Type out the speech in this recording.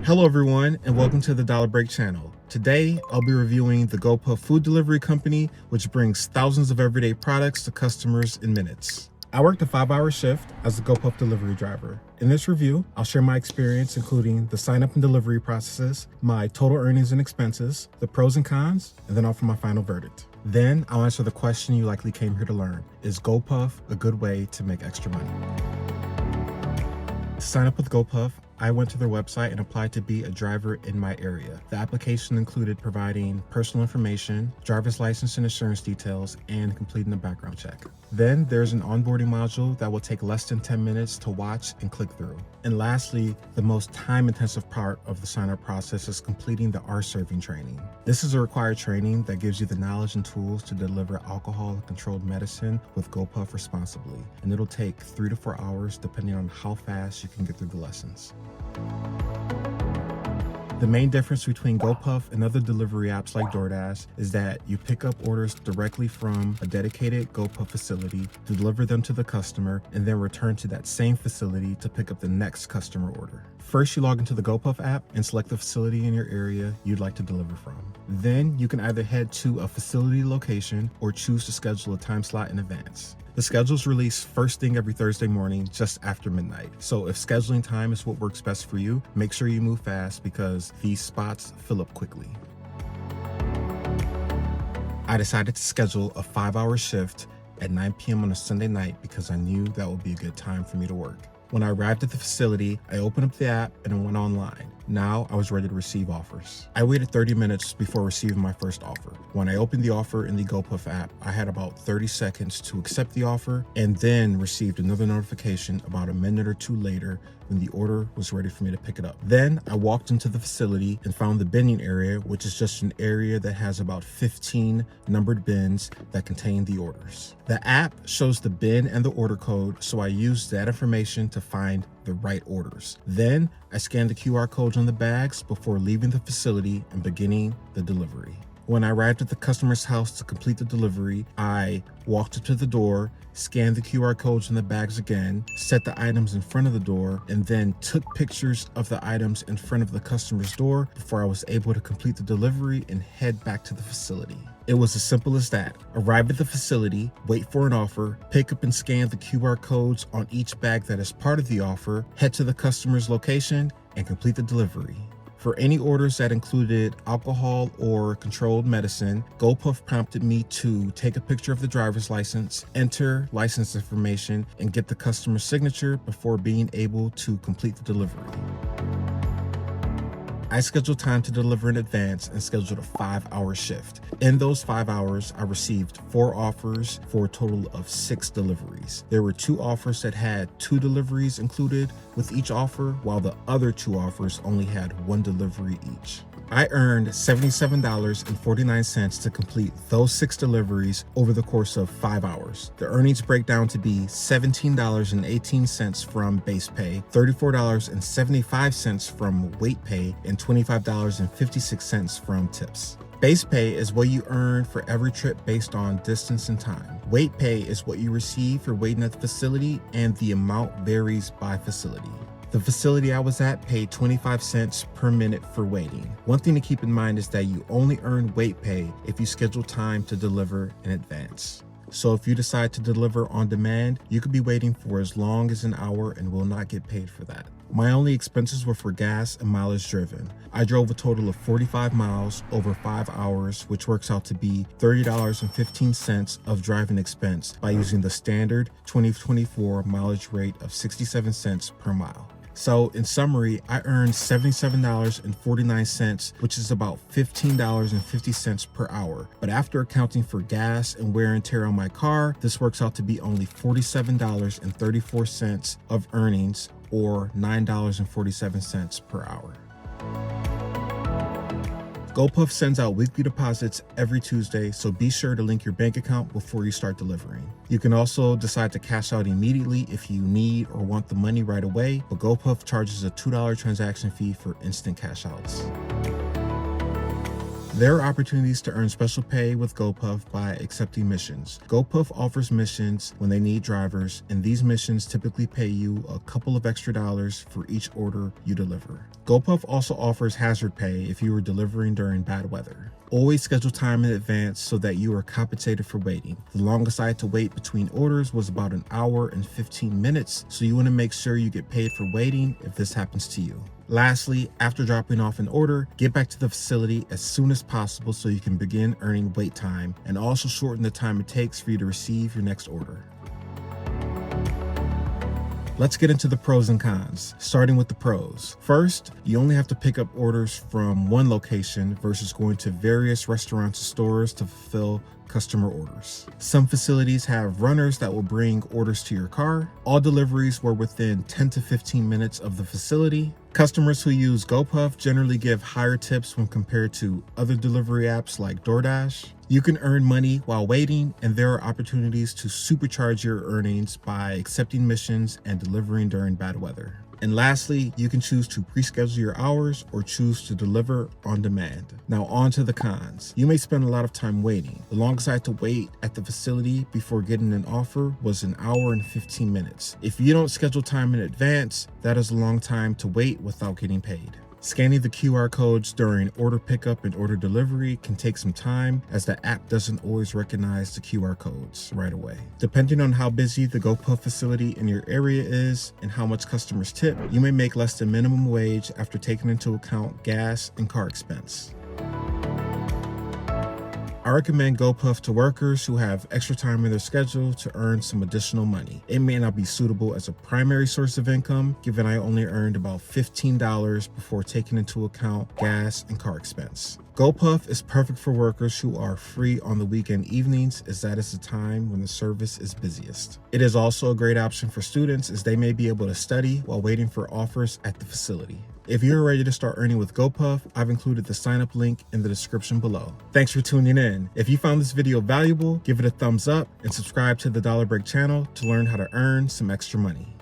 Hello everyone, and welcome to the Dollar Break channel. Today, I'll be reviewing the GoPuff food delivery company, which brings thousands of everyday products to customers in minutes. I worked a 5-hour shift as a GoPuff delivery driver. In this review, I'll share my experience, including the sign-up and delivery processes, my total earnings and expenses, the pros and cons, and then offer my final verdict. Then, I'll answer the question you likely came here to learn. Is GoPuff a good way to make extra money? To sign up with GoPuff, I went to their website and applied to be a driver in my area. The application included providing personal information, driver's license and insurance details, and completing a background check. Then there's an onboarding module that will take less than 10 minutes to watch and click through. And lastly, the most time-intensive part of the sign-up process is completing the R-serving training. This is a required training that gives you the knowledge and tools to deliver alcohol-controlled medicine with GoPuff responsibly, and it'll take 3 to 4 hours depending on how fast you can get through the lessons. The main difference between GoPuff and other delivery apps like DoorDash is that you pick up orders directly from a dedicated GoPuff facility, deliver them to the customer, and then return to that same facility to pick up the next customer order. First, you log into the GoPuff app and select the facility in your area you'd like to deliver from. Then, you can either head to a facility location or choose to schedule a time slot in advance. The schedule's released first thing every Thursday morning, just after midnight. So if scheduling time is what works best for you, make sure you move fast because these spots fill up quickly. I decided to schedule a 5-hour shift at 9 p.m. on a Sunday night because I knew that would be a good time for me to work. When I arrived at the facility, I opened up the app and I went online. Now I was ready to receive offers. I waited 30 minutes before receiving my first offer. When I opened the offer in the GoPuff app, I had about 30 seconds to accept the offer and then received another notification about a minute or two later when the order was ready for me to pick it up. Then I walked into the facility and found the binning area, which is just an area that has about 15 numbered bins that contain the orders. The app shows the bin and the order code, so I used that information to find the right orders. Then I scanned the QR codes on the bags before leaving the facility and beginning the delivery. When I arrived at the customer's house to complete the delivery, I walked up to the door, scanned the QR codes on the bags again, set the items in front of the door, and then took pictures of the items in front of the customer's door before I was able to complete the delivery and head back to the facility. It was as simple as that. Arrive at the facility, wait for an offer, pick up and scan the QR codes on each bag that is part of the offer, head to the customer's location, and complete the delivery. For any orders that included alcohol or controlled medicine, GoPuff prompted me to take a picture of the driver's license, enter license information, and get the customer's signature before being able to complete the delivery. I scheduled time to deliver in advance and scheduled a 5-hour shift. In those 5 hours, I received 4 offers for a total of 6 deliveries. There were 2 offers that had 2 deliveries included with each offer, while the other 2 offers only had 1 delivery each. I earned $77.49 to complete those 6 deliveries over the course of 5 hours. The earnings break down to be $17.18 from base pay, $34.75 from weight pay, and $25.56 from tips. Base pay is what you earn for every trip based on distance and time. Weight pay is what you receive for waiting at the facility, and the amount varies by facility. The facility I was at paid 25 cents per minute for waiting. One thing to keep in mind is that you only earn weight pay if you schedule time to deliver in advance. So if you decide to deliver on demand, you could be waiting for as long as an hour and will not get paid for that. My only expenses were for gas and mileage driven. I drove a total of 45 miles over 5 hours, which works out to be $30.15 of driving expense by using the standard 2024 mileage rate of 67 cents per mile. So in summary, I earned $77.49, which is about $15.50 per hour. But after accounting for gas and wear and tear on my car, this works out to be only $47.34 of earnings, or $9.47 per hour. GoPuff sends out weekly deposits every Tuesday, so be sure to link your bank account before you start delivering. You can also decide to cash out immediately if you need or want the money right away, but GoPuff charges a $2 transaction fee for instant cash outs. There are opportunities to earn special pay with GoPuff by accepting missions. GoPuff offers missions when they need drivers, and these missions typically pay you a couple of extra dollars for each order you deliver. GoPuff also offers hazard pay if you are delivering during bad weather. Always schedule time in advance so that you are compensated for waiting. The longest I had to wait between orders was about an hour and 15 minutes, so you want to make sure you get paid for waiting if this happens to you. Lastly, after dropping off an order, get back to the facility as soon as possible so you can begin earning wait time and also shorten the time it takes for you to receive your next order. Let's get into the pros and cons, starting with the pros. First, you only have to pick up orders from one location versus going to various restaurants or stores to fulfill customer orders. Some facilities have runners that will bring orders to your car. All deliveries were within 10 to 15 minutes of the facility. Customers who use GoPuff generally give higher tips when compared to other delivery apps like DoorDash. You can earn money while waiting, and there are opportunities to supercharge your earnings by accepting missions and delivering during bad weather. And lastly, you can choose to pre-schedule your hours or choose to deliver on demand. Now on to the cons. You may spend a lot of time waiting. The longest I had to wait at the facility before getting an offer was an hour and 15 minutes. If you don't schedule time in advance, that is a long time to wait without getting paid. Scanning the QR codes during order pickup and order delivery can take some time, as the app doesn't always recognize the QR codes right away. Depending on how busy the GoPuff facility in your area is and how much customers tip, you may make less than minimum wage after taking into account gas and car expense. I recommend GoPuff to workers who have extra time in their schedule to earn some additional money. It may not be suitable as a primary source of income, given I only earned about $15 before taking into account gas and car expense. GoPuff is perfect for workers who are free on the weekend evenings, as that is the time when the service is busiest. It is also a great option for students, as they may be able to study while waiting for offers at the facility. If you're ready to start earning with GoPuff, I've included the sign up link in the description below. Thanks for tuning in. If you found this video valuable, give it a thumbs up and subscribe to the Dollar Break channel to learn how to earn some extra money.